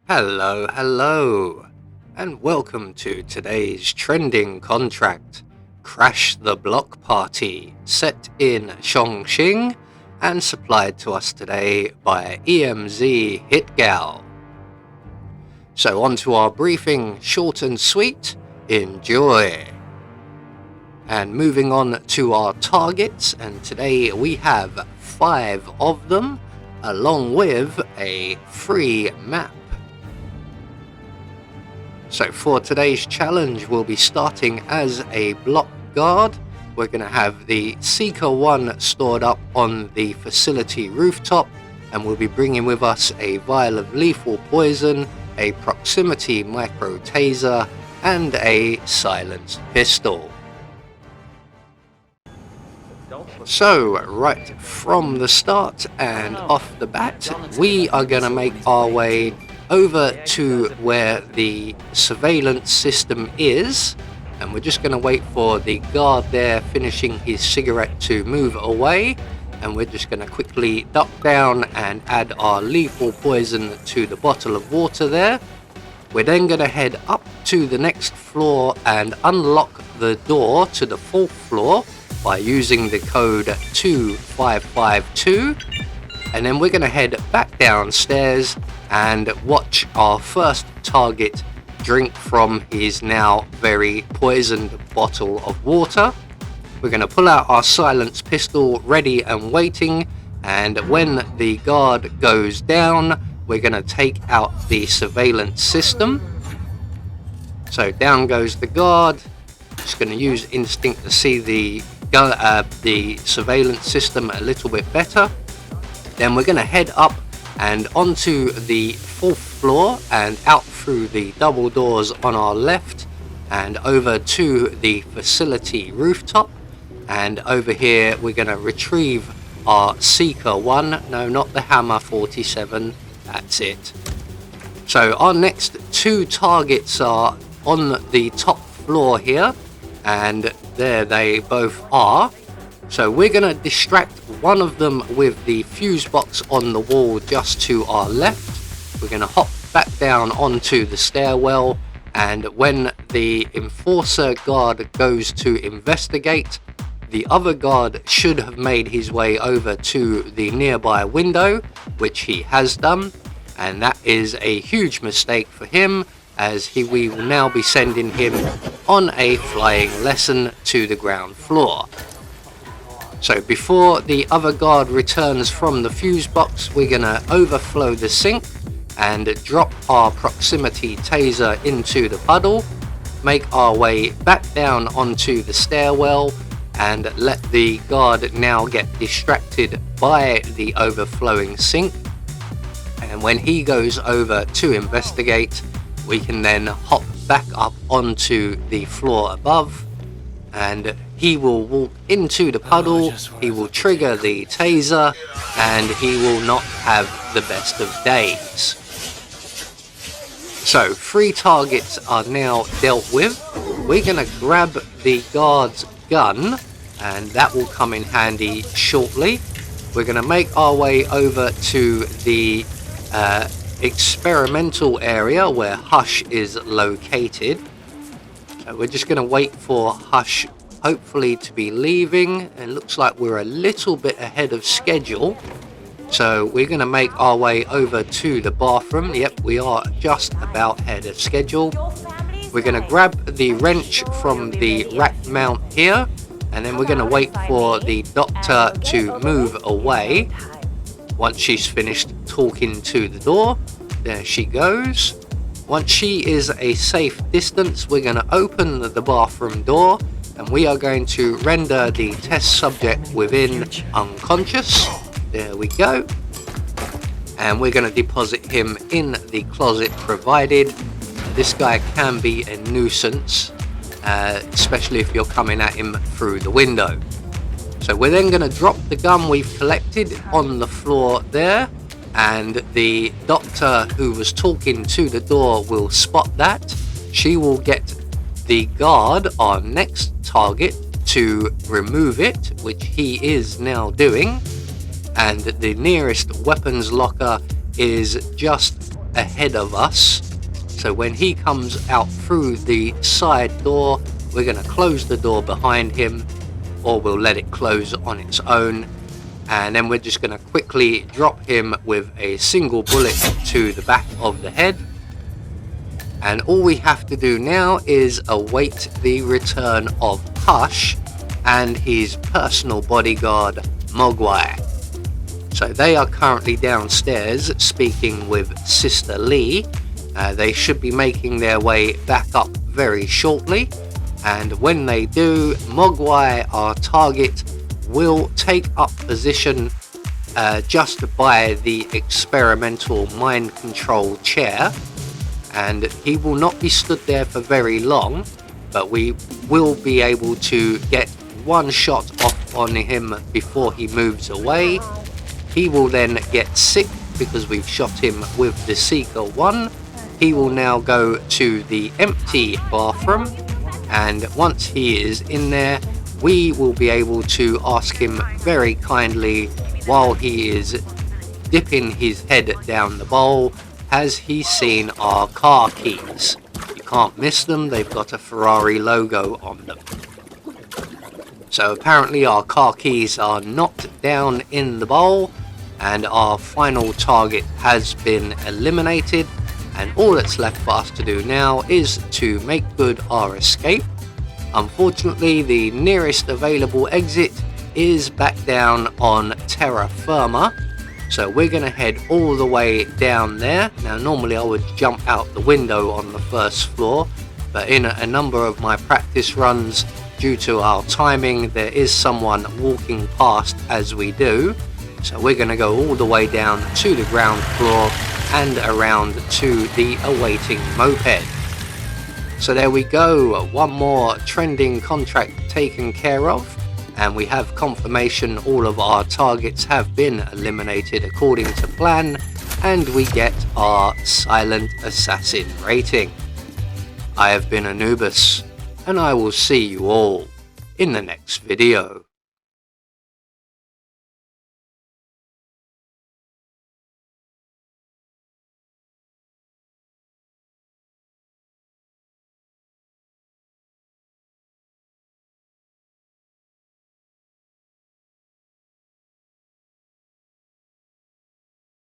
Hello, and welcome to today's trending contract, Crash the Block Party, set in Chongqing and supplied to us today by EMZ Hitgal. So on to our briefing, short and sweet, enjoy. And moving on to our targets, and today we have 5 of them, along with a free map. So for today's challenge, we'll be starting as a block guard. We're going to have the Seeker 1 stored up on the facility rooftop, and we'll be bringing with us a vial of lethal poison, a proximity micro taser, and a silenced pistol. So right from the start and off the bat, we are going to make our way over to where the surveillance system is, and we're just going to wait for the guard there finishing his cigarette to move away, and we're just going to quickly duck down and add our lethal poison to the bottle of water there. We're then going to head up to the next floor and unlock the door to the 4th floor by using the code 2552, and then we're going to head back downstairs and watch our first target drink from his now very poisoned bottle of water. We're going to pull out our silenced pistol ready and waiting, and when the guard goes down, we're going to take out the surveillance system. So down goes the guard. Just going to use instinct to see the surveillance system a little bit better. Then we're going to head up and onto the 4th floor and out through the double doors on our left and over to the facility rooftop, and over here we're going to retrieve our Seeker 1, no, not the Hammer 47, that's it. So our next 2 targets are on the top floor here, and there they both are. So we're going to distract one of them with the fuse box on the wall just to our left. We're going to hop back down onto the stairwell, and when the enforcer guard goes to investigate, the other guard should have made his way over to the nearby window, which he has done, and that is a huge mistake for him, as we will now be sending him on a flying lesson to the ground floor. So before the other guard returns from the fuse box, we're going to overflow the sink and drop our proximity taser into the puddle, make our way back down onto the stairwell, and let the guard now get distracted by the overflowing sink. And when he goes over to investigate, we can then hop back up onto the floor above, and he will walk into the puddle, he will trigger the taser, and he will not have the best of days. So 3 targets are now dealt with. We're going to grab the guard's gun, and that will come in handy shortly. We're going to make our way over to the experimental area where Hush is located. We're just going to wait for Hush hopefully to be leaving. It looks like we're a little bit ahead of schedule, so we're going to make our way over to the bathroom. Yep, we are just about ahead of schedule. We're going to grab the wrench from the rack mount here, and then we're going to wait for the doctor to move away. Once she's finished talking to the door, there she goes. Once she is a safe distance, we're going to open the bathroom door, and we are going to render the test subject within unconscious. There we go. And we're going to deposit him in the closet provided. This guy can be a nuisance, especially if you're coming at him through the window. So we're then going to drop the gun we've collected on the floor there, and the doctor who was talking to the door will spot that. She will get the guard, our next target, to remove it, which he is now doing, and the nearest weapons locker is just ahead of us. So when he comes out through the side door, we're going to close the door behind him, or we'll let it close on its own. And then we're just going to quickly drop him with a single bullet to the back of the head. And all we have to do now is await the return of Hush and his personal bodyguard, Mogwai. So they are currently downstairs speaking with Sister Lee. They should be making their way back up very shortly. And when they do, Mogwai, our target, will take up position just by the experimental mind control chair. And he will not be stood there for very long, but we will be able to get one shot off on him before he moves away. He will then get sick because we've shot him with the Seeker 1. He will now go to the empty bathroom, and once he is in there, we will be able to ask him very kindly, while he is dipping his head down the bowl, has he seen our car keys? You can't miss them, they've got a Ferrari logo on them. So apparently our car keys are not down in the bowl, and our final target has been eliminated, and all that's left for us to do now is to make good our escape. Unfortunately, the nearest available exit is back down on terra firma, so we're going to head all the way down there. Now normally I would jump out the window on the first floor, but in a number of my practice runs, due to our timing, there is someone walking past as we do. So we're going to go all the way down to the ground floor and around to the awaiting moped. So there we go, one more trending contract taken care of, and we have confirmation all of our targets have been eliminated according to plan, and we get our Silent Assassin rating. I have been Anubis, and I will see you all in the next video.